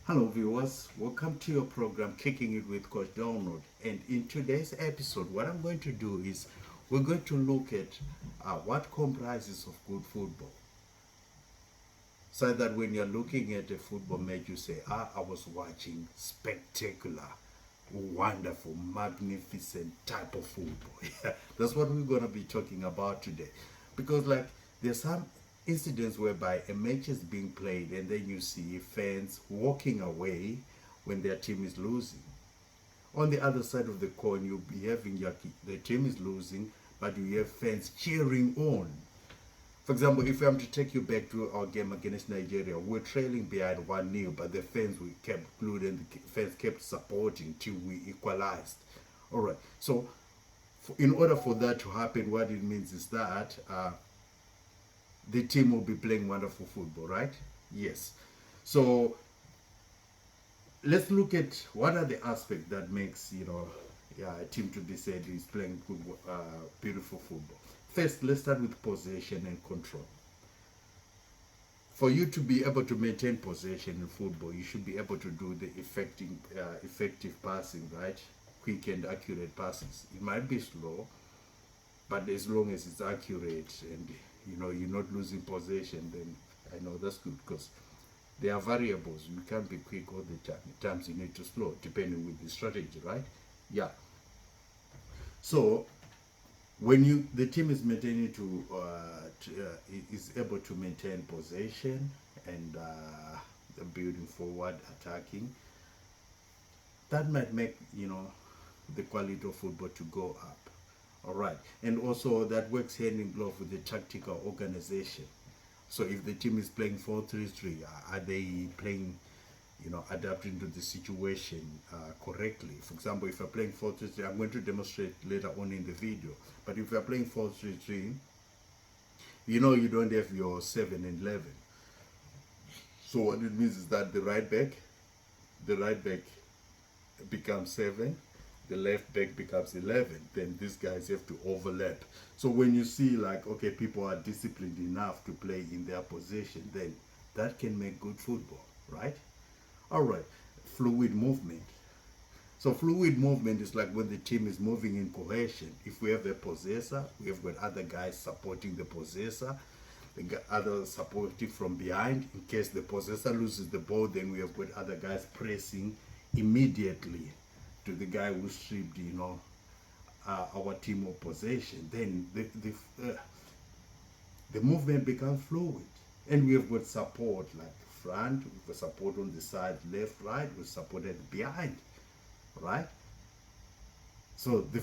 Hello viewers, welcome to your program Kicking It with Coach Donald. And in today's episode, what I'm going to do is we're going to look at what comprises of good football. So that when you're looking at a football match, you say, I was watching spectacular, wonderful, magnificent type of football. Yeah, that's what we're going to be talking about today. Because like there's some incidents whereby a match is being played and then you see fans walking away when their team is losing. On the other side of the coin, you'll be having the team is losing, but you have fans cheering on. For example, if I'm to take you back to our game against Nigeria, we're trailing behind 1-0, but the fans we kept glued and the fans kept supporting till we equalized. All right. So, in order for that to happen, what it means is that the team will be playing wonderful football, right? Yes. So let's look at what are the aspects that makes yeah, a team to be said is playing good, beautiful football. First, let's start with possession and control. For you to be able to maintain possession in football, you should be able to do the effective passing, right? Quick and accurate passes. It might be slow, but as long as it's accurate and you're not losing possession, then I know that's good because there are variables. You can't be quick all the time. At times you need to slow, depending with the strategy, right? Yeah. So when the team is maintaining is able to maintain possession and the building forward, attacking, that might make the quality of football to go up. All right, and also that works hand in glove with the tactical organization. So if the team is playing 4-3-3, are they playing, adapting to the situation correctly? For example, if you're playing 4-3-3, I'm going to demonstrate later on in the video. But if you're playing 4-3-3, you don't have your 7 and 11. So what it means is that the right back becomes 7, the left back becomes 11, then these guys have to overlap. So when you see like, okay, people are disciplined enough to play in their position, then that can make good football, right? All right, fluid movement. So fluid movement is like when the team is moving in cohesion. If we have a possessor, we have got other guys supporting the possessor, the other supporting from behind. In case the possessor loses the ball, then we have got other guys pressing immediately to the guy who stripped, our team of possession. Then the movement becomes fluid, and we have got support like front, we've got support on the side, left, right, we're supported behind, right? So the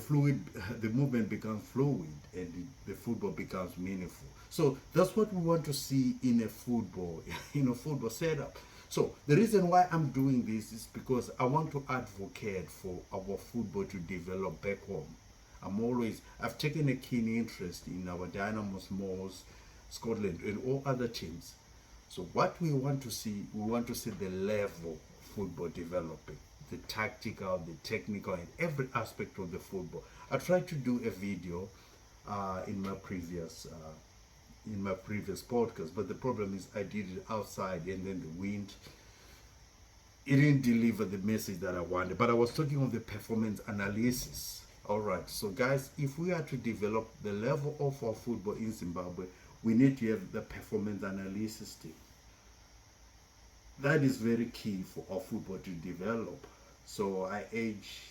movement becomes fluid, and the football becomes meaningful. So that's what we want to see in a football, football setup. So the reason why I'm doing this is because I want to advocate for our football to develop back home. I've taken a keen interest in our Dynamos, Moors, Scotland, and all other teams. So what we want to see the level of football developing, the tactical, the technical, and every aspect of the football. I tried to do a video in my previous podcast, but the problem is I did it outside, and then the wind, it didn't deliver the message that I wanted. But I was talking of the performance analysis. All right, so guys, if we are to develop the level of our football in Zimbabwe, we need to have the performance analysis team. That is very key for our football to develop. So I urge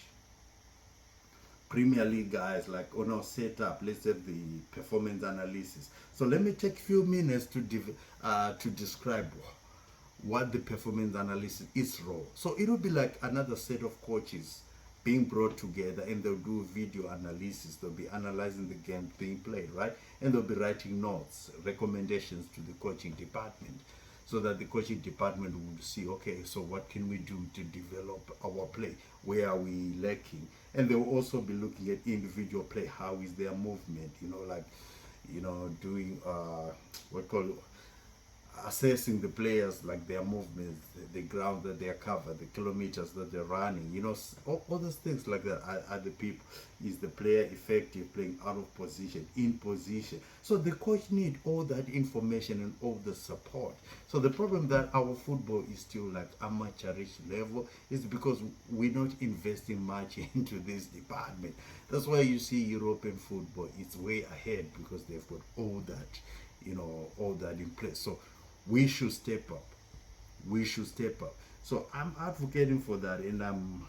Premier League guys, like on our setup, let's have the performance analysis. So let me take a few minutes to describe what the performance analysis is role. So it will be like another set of coaches being brought together, and they'll do video analysis. They'll be analyzing the game being played, right? And they'll be writing notes, recommendations to the coaching department, so that the coaching department would see, okay, so what can we do to develop our play? Where are we lacking? And they will also be looking at individual play. How is their movement? Doing what call assessing the players, like their movements, the ground that they are covered, the kilometers that they're running, all those things like that. Are the people, is the player effective, playing out of position, in position? So the coach need all that information and all the support. So the problem that our football is still like amateurish level is because we're not investing much into this department. That's why you see European football, it's way ahead because they've got all that, all that in place. So we should step up. We should step up. So I'm advocating for that, and I'm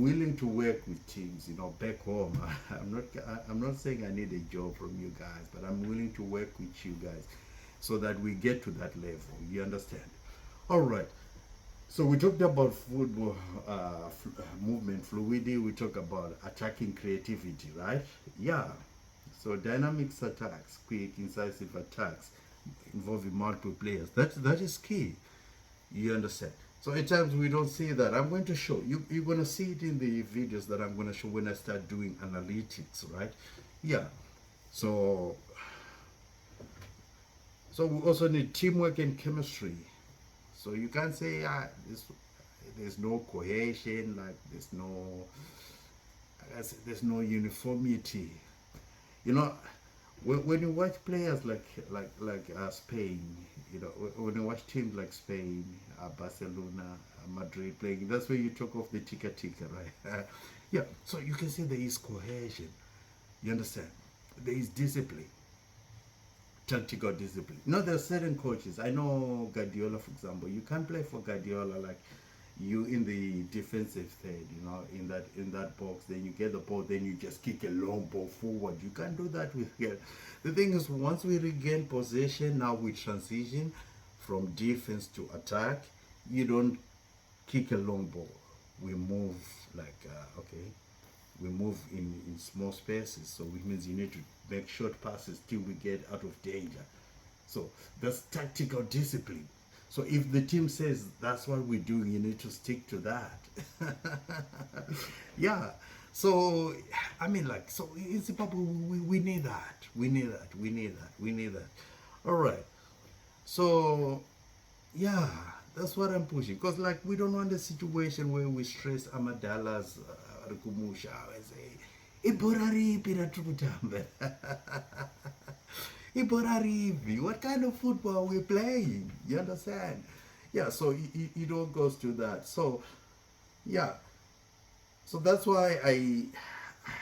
willing to work with teams, back home. I'm not saying I need a job from you guys, but I'm willing to work with you guys so that we get to that level. You understand? All right. So we talked about football movement fluidity. We talked about attacking creativity, right? Yeah. So dynamics attacks, quick, incisive attacks involving multiple players. That is key. You understand? So at times we don't see that. I'm going to show you. You're going to see it in the videos that I'm going to show when I start doing analytics, right? Yeah. So we also need teamwork and chemistry. So you can't say there's no cohesion, like there's no uniformity. When you watch players like Spain, when you watch teams like Spain, Barcelona, Madrid playing, that's where you talk of the tika, right? Yeah. So you can see there is cohesion. You understand? There is discipline, tactical discipline. There are certain coaches. I know Guardiola, for example. You can't play for Guardiola like you in the defensive third, in that box. Then you get the ball, then you just kick a long ball forward. You can't do that with here. The thing is, once we regain possession, now we transition from defense to attack. You don't kick a long ball. We move we move in small spaces. So which means you need to make short passes till we get out of danger. So that's tactical discipline. So if the team says that's what we're doing, you need to stick to that. Yeah. So so in Zimbabwe we need that. We need that. All right. So yeah, that's what I'm pushing. Because we don't want a situation where we stress Amadalas Rikumusha and say, Iboraripi Ratrukutamba. Iboraripi. What kind of football are we playing? You understand? Yeah, so it all goes to that. So yeah. So that's why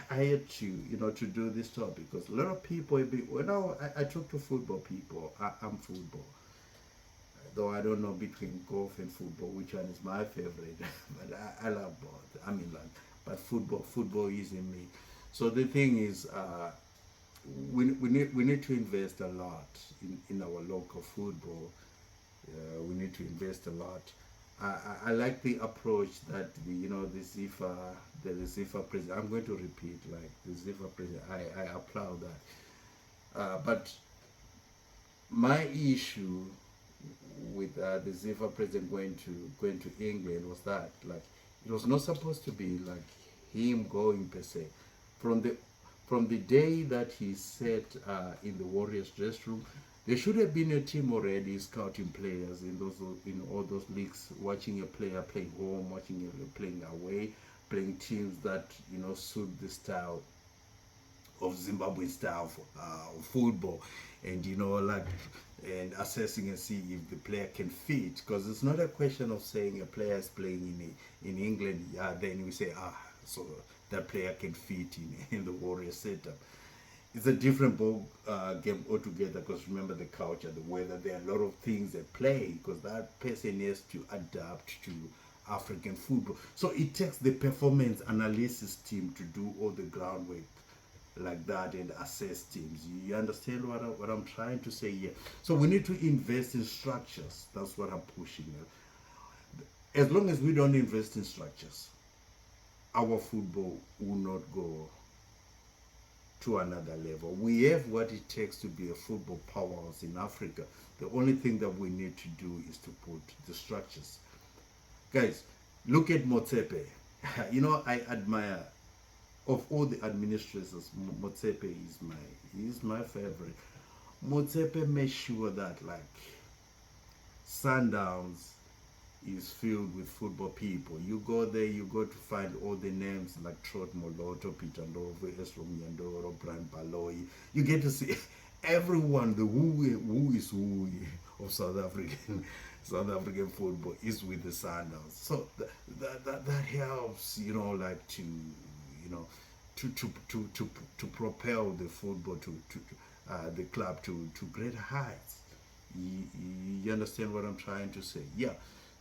I had to do this topic, because a lot of people, I talk to football people. I'm football, though I don't know between golf and football which one is my favorite, but I love both. But football is in me. So the thing is, we need to invest a lot in our local football. We need to invest a lot. I like the approach that the ZIFA president. I'm going to repeat, like the ZIFA president. I applaud that. But my issue with the ZIFA president going to England was that it was not supposed to be like him going per se. From the day that he sat in the Warriors dressing room, there should have been a team already scouting players in all those leagues, watching a player playing home, watching a playing away, playing teams that suit the style of Zimbabwe style of football, and and assessing and see if the player can fit. Because it's not a question of saying a player is playing in England, then we say so that player can fit in the Warrior setup. It's a different ball game altogether, because remember the culture, the weather, there are a lot of things at play, because that person has to adapt to African football. So it takes the performance analysis team to do all the groundwork like that and assess teams. You understand what I'm trying to say here? So we need to invest in structures. That's what I'm pushing. As long as we don't invest in structures, our football will not go to another level. We have what it takes to be a football powerhouse in Africa. The only thing that we need to do is to put the structures. Guys, look at Motsepe. I admire, of all the administrators, Motsepe is my favorite. Motsepe made sure that like Sundowns is filled with football people. You go there, you go to find all the names like Trot Moloto, Peter Ndove, Esrom Yandoro, Brian Baloyi. You get to see everyone, the who is who of South African South African football is with the Sundowns. So that helps, like to propel the football to the club to greater heights. You understand what I'm trying to say? Yeah.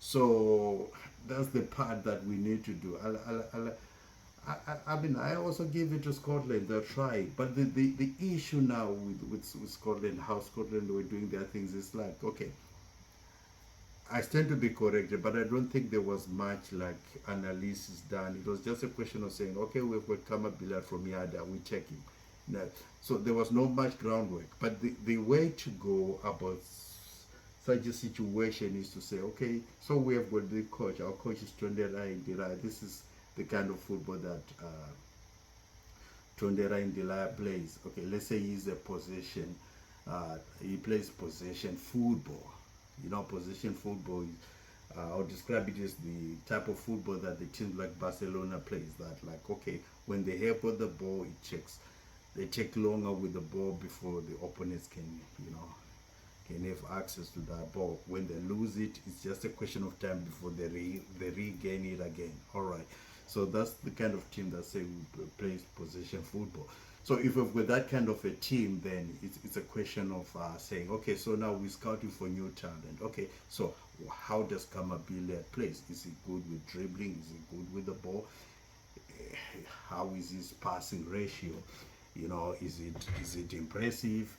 So that's the part that we need to do. I mean, I also give it to Scotland. They're trying, but the issue now with Scotland, how Scotland were doing their things, is like, okay, I stand to be corrected, but I don't think there was much like analysis done. It was just a question of saying, okay, we've got Kamabila from Yada, we take him. No, so there was no much groundwork. But the way to go about such a situation is to say, okay, so we have got the coach. Our coach is Tondela Indira. This is the kind of football that Tondela Indira plays. Okay, let's say he's a possession. He plays possession football. Possession football. I'll describe it as the type of football that the teams like Barcelona plays. That like, okay, when they have got the ball, they take longer with the ball before the opponents can have access to that ball. When they lose it, it's just a question of time before they regain it again. All right. So that's the kind of team that say plays possession football. So if we've got that kind of a team, then it's a question of saying, okay, so now we're scouting for new talent. Okay, so how does Kamabile play? Is he good with dribbling? Is he good with the ball? How is his passing ratio? Is it impressive?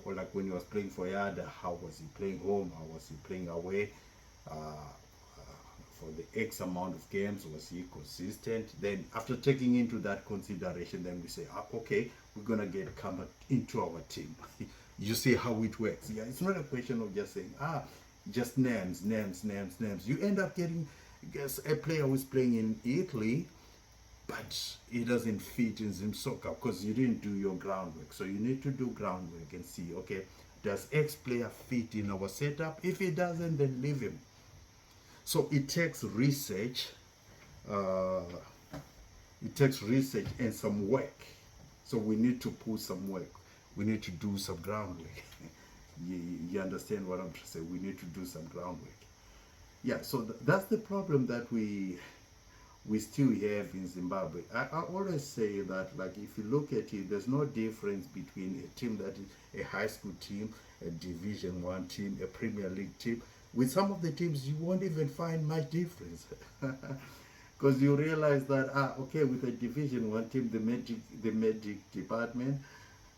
Or like when he was playing for Yada, how was he playing home? How was he playing away? For the X amount of games, was he consistent? Then after taking into that consideration, then we say, okay, we're gonna get Kama into our team. You see how it works. Yeah, it's not a question of just saying, just names. You end up getting, guess, a player who's playing in Italy, but he doesn't fit in Zim soccer because you didn't do your groundwork. So you need to do groundwork and see, okay, does X player fit in our setup? If he doesn't, then leave him. So it takes research. Uh, it takes research and some work. So we need to put some work. We need to do some groundwork. you understand what I'm trying to say? We need to do some groundwork. Yeah. So that's the problem that we still have in Zimbabwe. I always say that, like, if you look at it, there's no difference between a team that is a high school team, a Division One team, a Premier League team. With some of the teams, you won't even find much difference, because you realize that okay, with a Division One team, the medic department,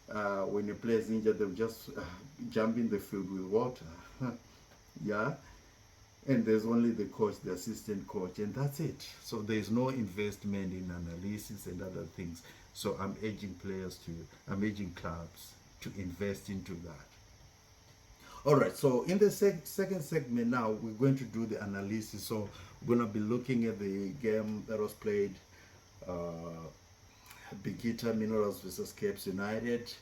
when a player is injured, they'll just jump in the field with water, yeah, and there's only the coach, the assistant coach, and that's it. So there's no investment in analysis and other things. So I'm urging clubs to invest into that. All right, so in the second segment now, we're going to do the analysis. So we're going to be looking at the game that was played, uh, Bigita Minerals versus Capes United,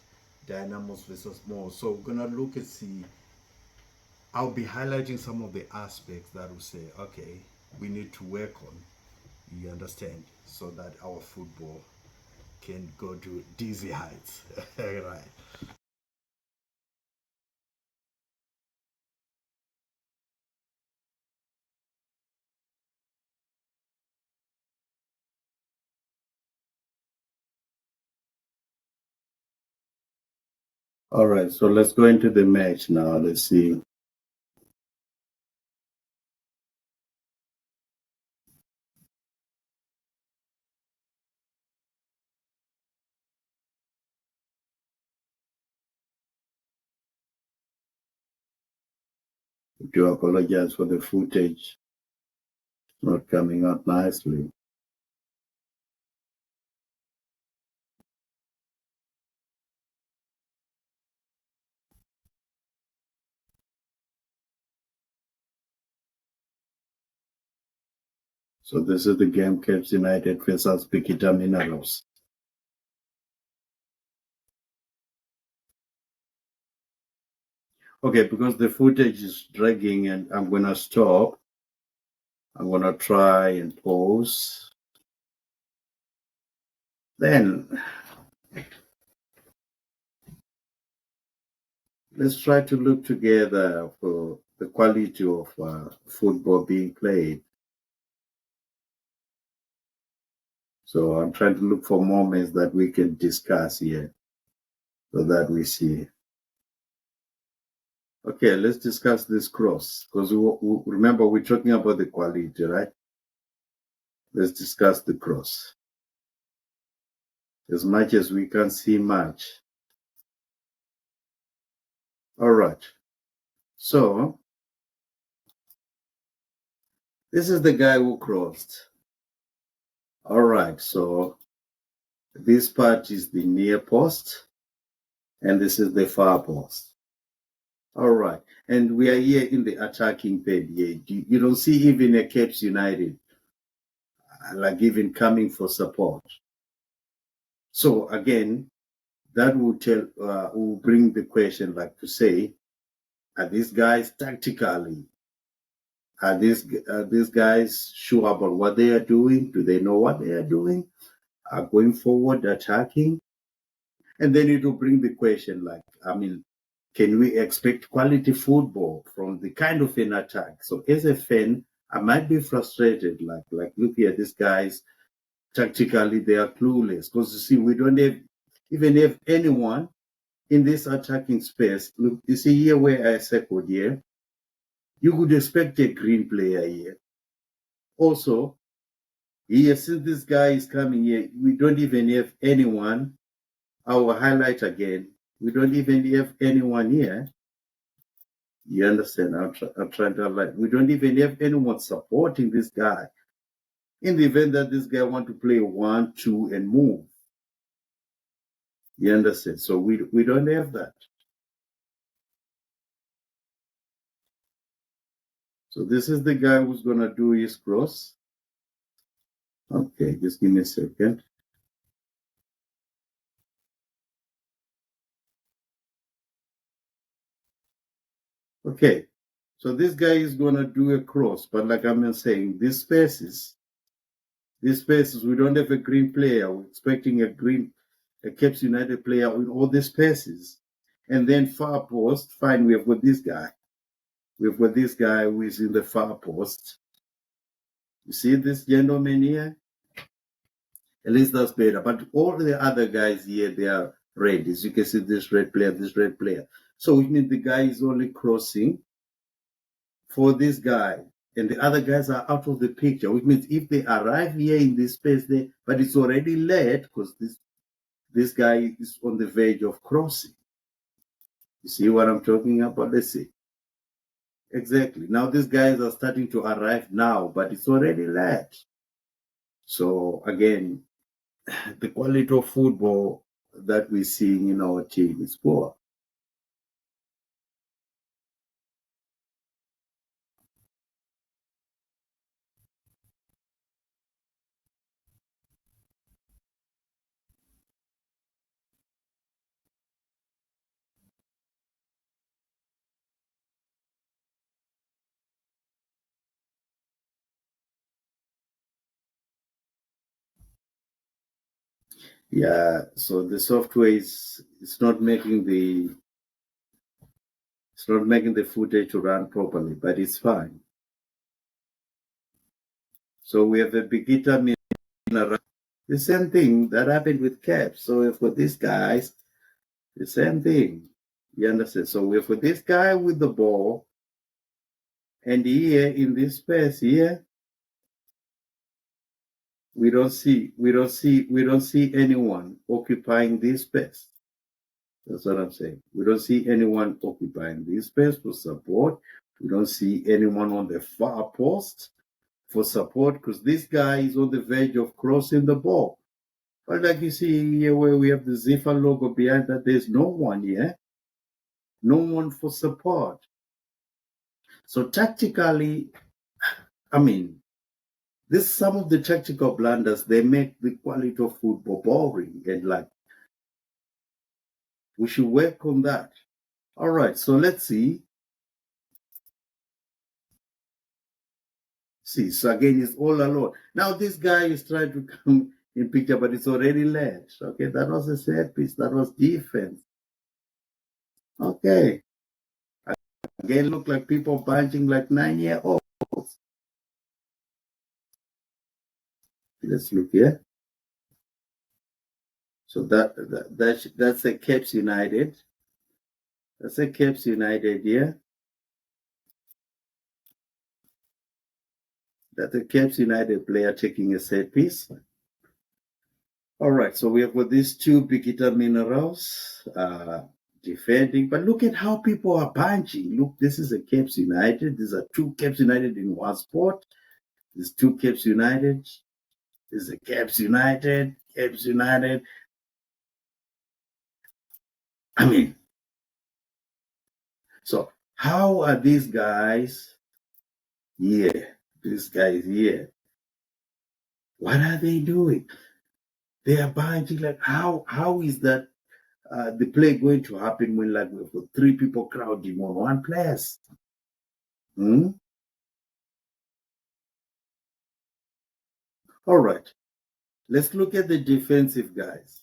Dynamos versus Mo. So we're going to look and see. I'll be highlighting some of the aspects that will say, okay, we need to work on, you understand, so that our football can go to dizzy heights. Right. All right, so let's go into the match now. Let's see. Do apologize for the footage not coming out nicely. So this is the game Cape United versus Bikita Minerals. Okay, because the footage is dragging and I'm going to stop. I'm going to try and pause. Then let's try to look together for the quality of football being played. So I'm trying to look for moments that we can discuss here so that we see. Okay, let's discuss this cross because remember we're talking about the quality, right? Let's discuss the cross. As much as we can see much. All right. So this is the guy who crossed. All right. So this part is the near post and this is the far post. All right. And we are here in the attacking third here. You don't see even a Cape United like even coming for support. So again, that will bring the question like to say, are these guys tactically, are these guys sure about what they are doing? Do they know what they are doing? Are going forward attacking? And then it will bring the question like, I mean, can we expect quality football from the kind of an attack? So as a fan, I might be frustrated, like look here, these guys, tactically, they are clueless. Because you see, we don't even have anyone in this attacking space. Look, you see here where I circled here, you could expect a green player here. Also, here, since this guy is coming here, we don't even have anyone. I will highlight again. We don't even have anyone here. You understand? I'm trying to highlight. We don't even have anyone supporting this guy. In the event that this guy want to play 1-2 and move. You understand? So we don't have that. So this is the guy who's going to do his cross. Okay, just give me a second. Okay, so this guy is going to do a cross, but like I'm saying, these spaces, we don't have a green player. We're expecting a Cape United player in all the spaces. And then far post, fine, we have got this guy. We've got this guy who is in the far post. You see this gentleman here? At least that's better. But all the other guys here, they are red. As you can see, this red player, this red player. So which means the guy is only crossing for this guy. And the other guys are out of the picture, which means if they arrive here in this space there, but it's already late because this guy is on the verge of crossing. You see what I'm talking about? Let's see. Exactly. Now these guys are starting to arrive now, but it's already late. So again, the quality of football that we're seeing in our team is poor. Yeah, so the software it's not making the footage to run properly, but it's fine. So we have a begitter the same thing that happened with Caps. So for these guys, the same thing. You understand? So we're for this guy with the ball, and here in this space here, we don't see anyone occupying this space. That's what I'm saying. We don't see anyone occupying this space for support. We don't see anyone on the far post for support because this guy is on the verge of crossing the ball. But like you see here where we have the Ziffa logo behind that, there's no one here. No one for support. So tactically, I mean, some of the tactical blunders, they make the quality of football boring, and like we should work on that. All right, so let's see. See, so again, it's all alone. Now this guy is trying to come in picture, but it's already led. Okay, that was a set piece. That was defense. Okay. Again, look like people punching like 9-year-olds. Let's look here. So that's a Caps United. That's a Caps United here. That's a Caps United player taking a set piece. All right, so we have got these two Bikita minerals defending, but look at how people are punching. Look, this is a Caps United. These are two Caps United in one sport. There's two Caps United. This is a Caps United, Caps United. I mean, so how are these guys here? These guys here. What are they doing? They are punching like how is that the play going to happen when like we've got three people crowding on one place? Hmm? All right. Let's look at the defensive guys.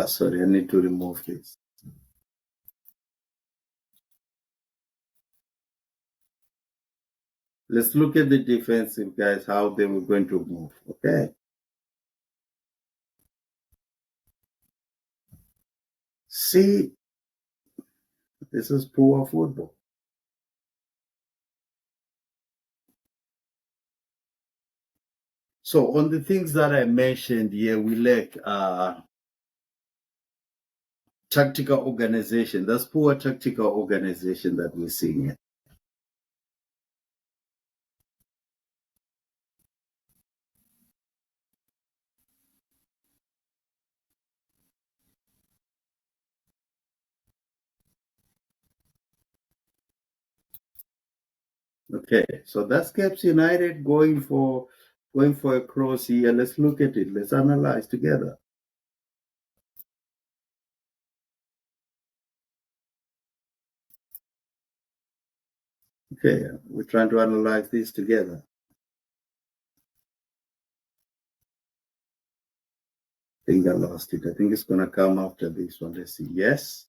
Sorry, I need to remove this. Let's look at the defensive guys, how they were going to move. Okay. See, this is poor football. So on the things that I mentioned here, we lack tactical organization. That's poor tactical organization that we're seeing here. Okay, so that's Caps United going for a cross here. Let's look at it. Let's analyze together. Okay, we're trying to analyze this together. I think I lost it. I think it's going to come after this one. Let's see. Yes.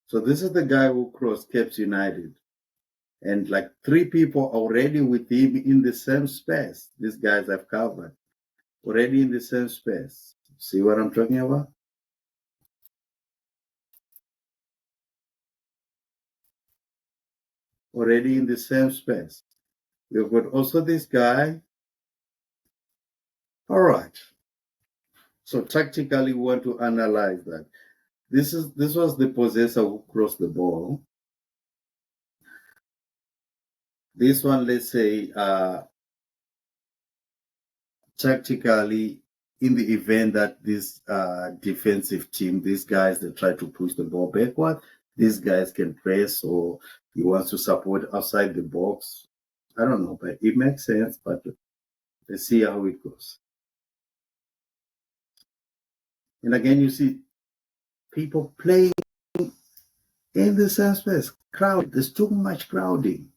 So this is the guy who crossed Caps United. And like three people already with him in the same space. These guys have covered. Already in the same space. See what I'm talking about? Already in the same space. We've got also this guy. All right. So tactically, we want to analyze that. This was the possessor who crossed the ball. This one, let's say, tactically, in the event that this defensive team, these guys that try to push the ball backward, these guys can press, or he wants to support outside the box. I don't know, but it makes sense. But let's see how it goes. And again, you see people playing in the same space. Crowd. There's too much crowding.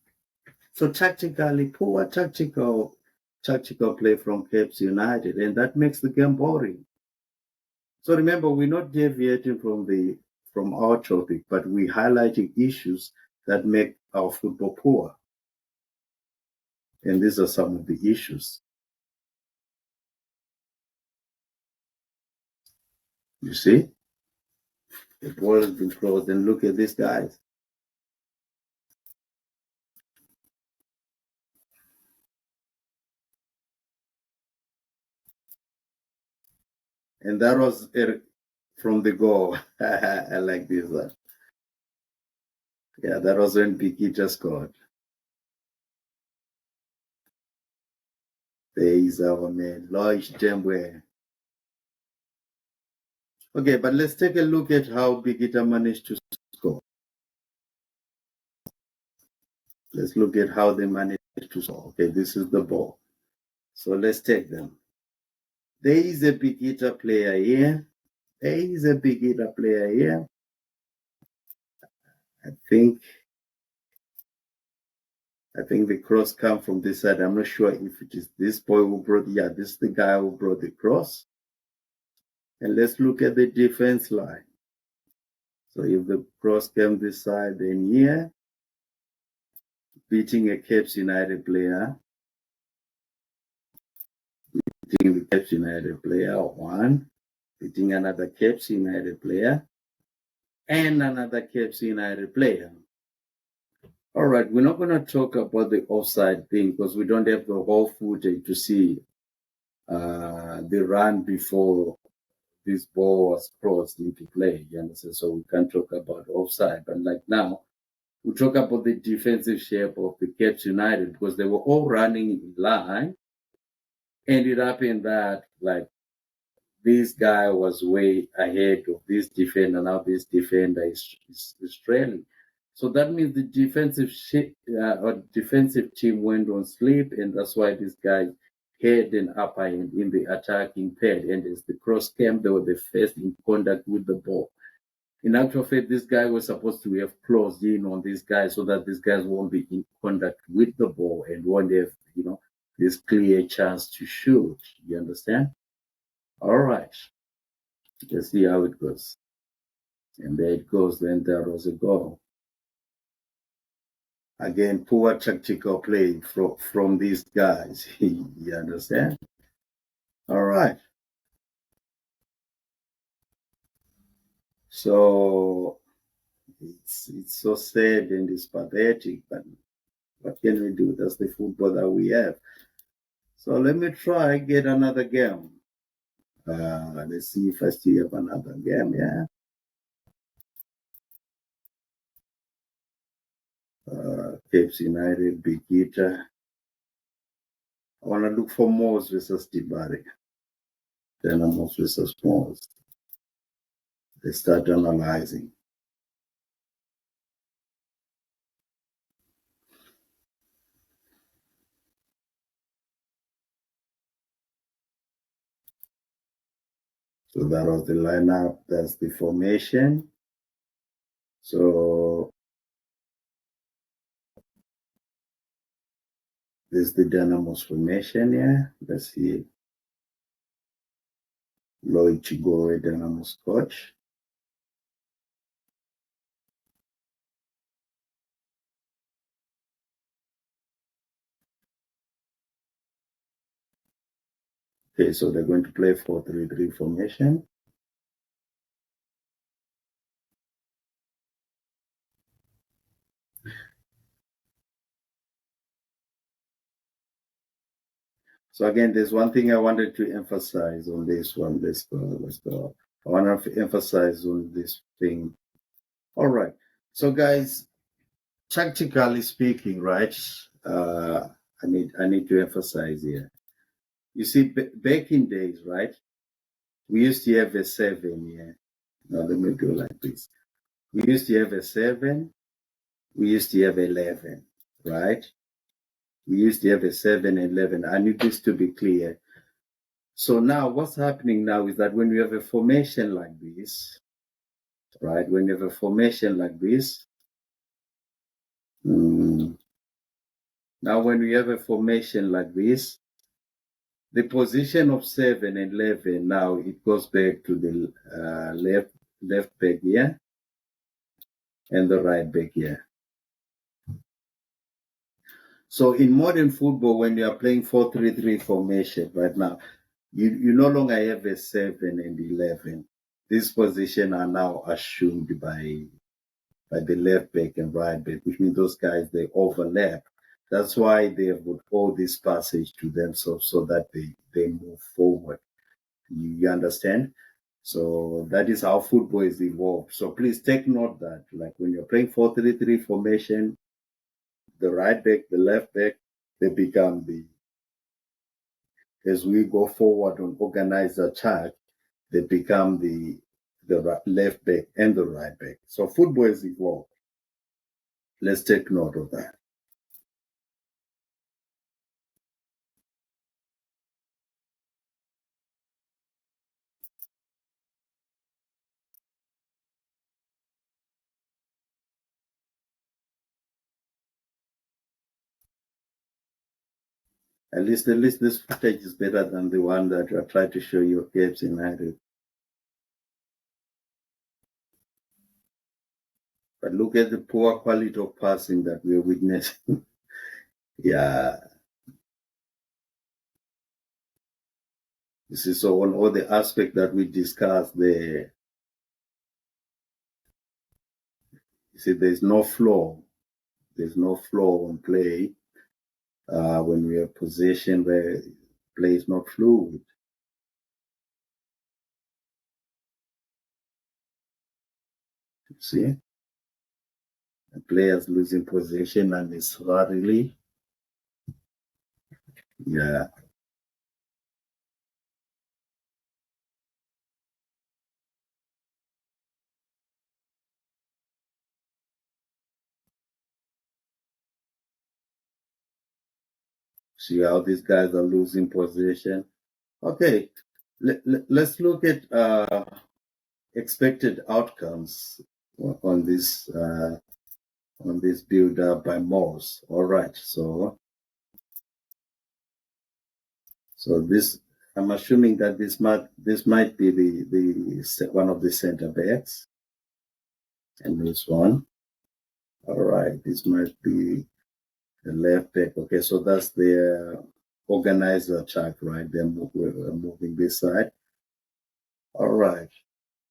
So tactically, poor tactical play from Caps United, and that makes the game boring. So remember, we're not deviating from our topic, but we're highlighting issues that make our football poor. And these are some of the issues. You see? The ball has been closed, and look at these guys. And that was from the goal. I like this one. Yeah, that was when Bikita scored. There is our man, Loish Dembwe. Okay, but let's take a look at how Bikita managed to score. Let's look at how they manage to score. Okay, this is the ball. So let's take them. There is a big hitter player here. There is a big hitter player here. I think the cross come from this side. I'm not sure if it is this boy who brought. Yeah, this is the guy who brought the cross. And let's look at the defense line. So if the cross came this side, then here, beating a Cape United player, beating the Cape United player, one, beating another Cape United player, and another Cape United player. All right, we're not going to talk about the offside thing because we don't have the whole footage to see the run before this ball was crossed into play. You understand? So we can't talk about offside. But like now, we talk about the defensive shape of the Cape United because they were all running in line. Ended up in that, like, this guy was way ahead of this defender. Now this defender is trailing. So that means the defensive team went on sleep, and that's why this guy had an upper hand in the attacking pad. And as the cross came, they were the first in contact with the ball. In actual fact, this guy was supposed to have closed in on this guy so that these guys won't be in contact with the ball and won't have, this clear chance to shoot. You understand? All right. Let's see how it goes. And there it goes. Then there was a goal. Again, poor tactical play from these guys. You understand? All right. So it's so sad and it's pathetic, but what can we do? That's the football that we have. So let me try get another game. Let's see if I still have another game. Yeah. Cape United, Big Hitter. I want to look for Moors versus Dibari. Then Moors versus Moors. They start analyzing. So that was the lineup. That's the formation. So this is the Dynamo's formation. Yeah, let's see. Lloyd Chigore, Dynamo's coach. Okay, so they're going to play 4-3-3 formation. So again, there's one thing I wanted to emphasize on this one. Let's go. I want to emphasize on this thing. All right. So guys, tactically speaking, right? I need to emphasize here. You see, back in days, right? We used to have a 7 here. Now let me do like this. We used to have a 7. We used to have 11, right? We used to have a 7 and 11. I need this to be clear. So now what's happening now is that when you have a formation like this, right? When you have a formation like this, now when we have a formation like this, the position of 7 and 11 now it goes back to the left back here and the right back here. So in modern football, when you are playing 4-3-3 formation right now, you no longer have a 7 and 11. These positions are now assumed by the left back and right back, which means those guys, they overlap. That's why they have got all this passage to them so that they move forward. You understand? So that is how football is evolved. So please take note that, like when you're playing 4-3-3 formation, the right back, the left back, they become as we go forward on organized attack, they become the left back and the right back. So football is evolved. Let's take note of that. At least this footage is better than the one that I tried to show you of Cape United. But look at the poor quality of passing that we're witnessing. Yeah. This is so on all the aspects that we discussed there. You see, there's no flow. There's no flow on play when we have possession where play is not fluid. See? The players losing possession and it's really, yeah. See how these guys are losing possession. Okay, let's look at expected outcomes on this build up by Morse. All right, so this, I'm assuming that this might be the one of the center backs, and this one. All right, this might be the left back. Okay, so that's the organized attack, right? They're moving this side. All right.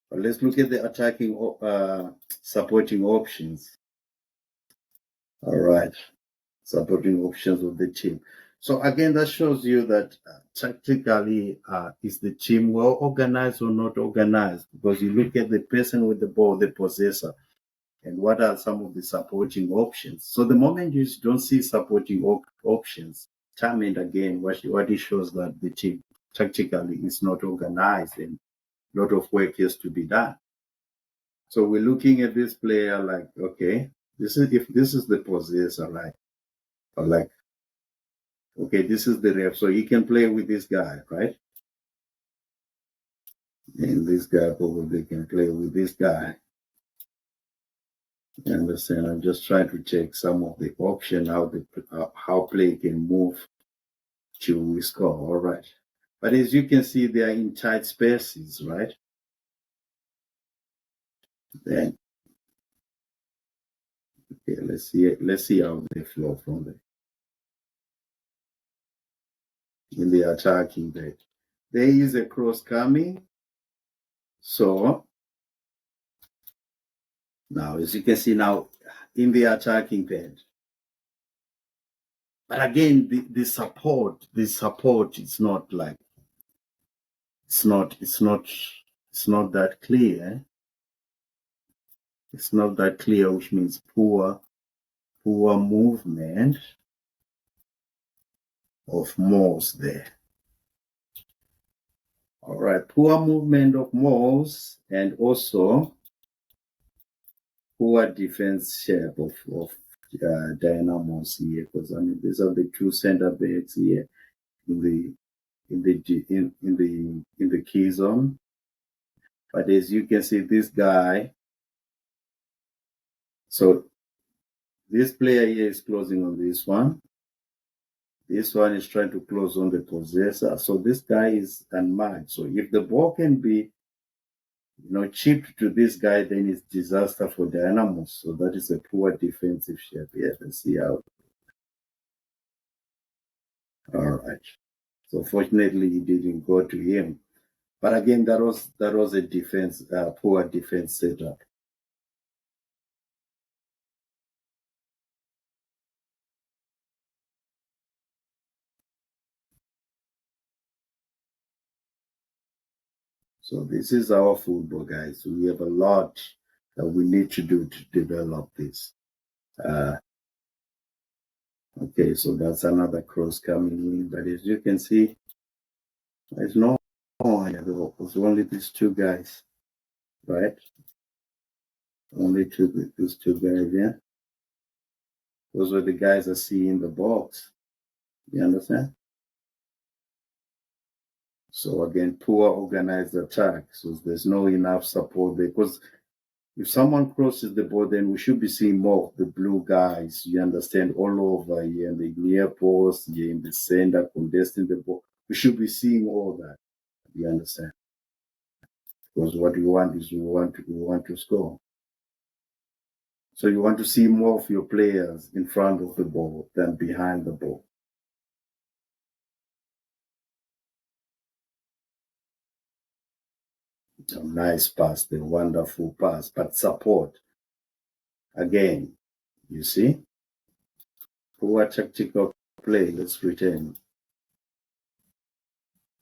Well, let's look at the attacking supporting options. All right. Supporting options of the team. So again, that shows you that tactically, is the team well organized or not organized? Because you look at the person with the ball, the possessor, and what are some of the supporting options. So the moment you don't see supporting options, time and again, what it shows that the team tactically is not organized and a lot of work has to be done. So we're looking at this player like, okay, if this is the possessor, right? Or like, okay, this is the ref, so he can play with this guy, right? And this guy probably can play with this guy. You understand? I'm just trying to check some of the option how play can move to score. All right, but as you can see, they are in tight spaces, right? Then okay, let's see how they flow from there in the attacking bed. There is a cross coming, so now as you can see now in the attacking bed. But again, the support is not like it's not that clear. It's not that clear, which means poor movement of Morse there. All right, poor movement of Morse and also poor defense shape of Dynamos here, because I mean these are the two center backs here in the key zone. But as you can see, this guy, so this player here is closing on this one. This one is trying to close on the possessor. So this guy is unmarked. So if the ball can be, chipped to this guy, then it's disaster for Dynamos. So that is a poor defensive shape here. Let's see how. All right. So fortunately, he didn't go to him. But again, that was a poor defense setup. So this is our football, guys. We have a lot that we need to do to develop this. Okay, so that's another cross coming in. But as you can see, there's no one. There's only these two guys, right? Only these two guys, yeah? Those are the guys I see in the box. You understand? So again, poor organized attack. So there's no enough support there because if someone crosses the ball, then we should be seeing more of the blue guys, you understand, all over here in the near post, here in the center, contesting the ball. We should be seeing all that, you understand? Because what we want is we want to score. So you want to see more of your players in front of the ball than behind the ball. A nice pass, the wonderful pass, but support. Again, you see? Poor tactical play, let's return.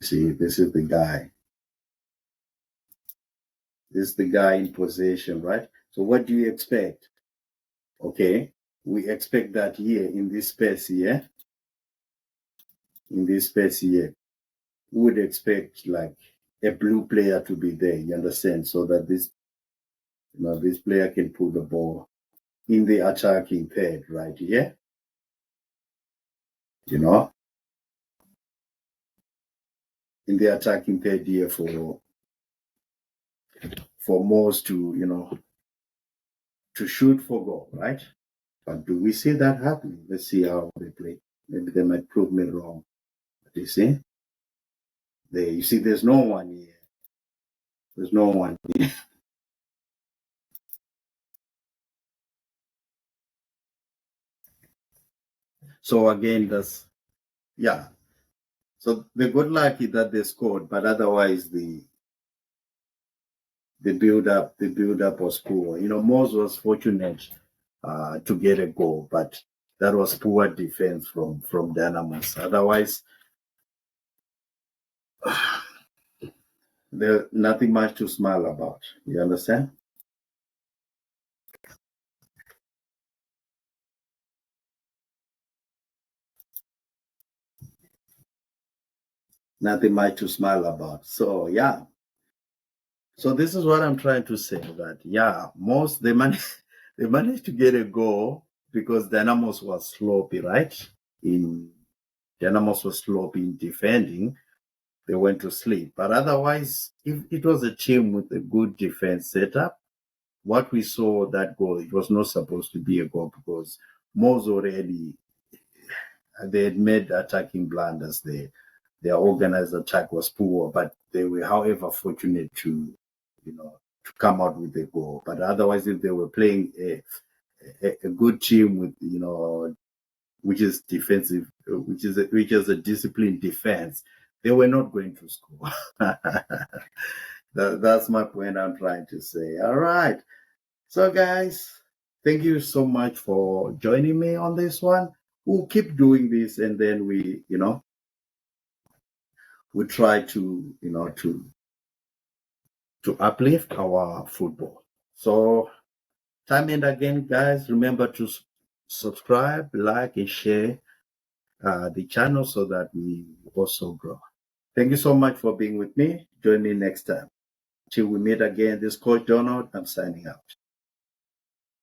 See, this is the guy. This is the guy in possession, right? So what do you expect? Okay, we expect that here in this space here, we would expect like a blue player to be there, you understand? So that this, this player can put the ball in the attacking third right here, in the attacking third here for most to, to shoot for goal, right? But do we see that happening? Let's see how they play. Maybe they might prove me wrong. But you see? There, you see, there's no one here. There's no one here. So again, yeah. So they got lucky that they scored, but otherwise the build up was poor. Mose was fortunate to get a goal, but that was poor defense from Dynamos. Otherwise, there's nothing much to smile about. You understand? Nothing much to smile about. So yeah. So this is what I'm trying to say, that yeah, most they managed to get a goal because Dynamos was sloppy, right? Dynamos was sloppy in defending. They went to sleep. But otherwise, if it was a team with a good defense setup, what we saw that goal, it was not supposed to be a goal because Mo's already, they had made attacking blunders. Their organized attack was poor, but they were, however, fortunate to come out with a goal. But otherwise, if they were playing a good team with, which is defensive, which is a disciplined defense, they were not going to score. That's my point I'm trying to say. All right. So, guys, thank you so much for joining me on this one. We'll keep doing this, and then we try to, to uplift our football. So, time and again, guys, remember to subscribe, like, and share the channel so that we also grow. Thank you so much for being with me. Join me next time. Till we meet again, this is Coach Donald. I'm signing out.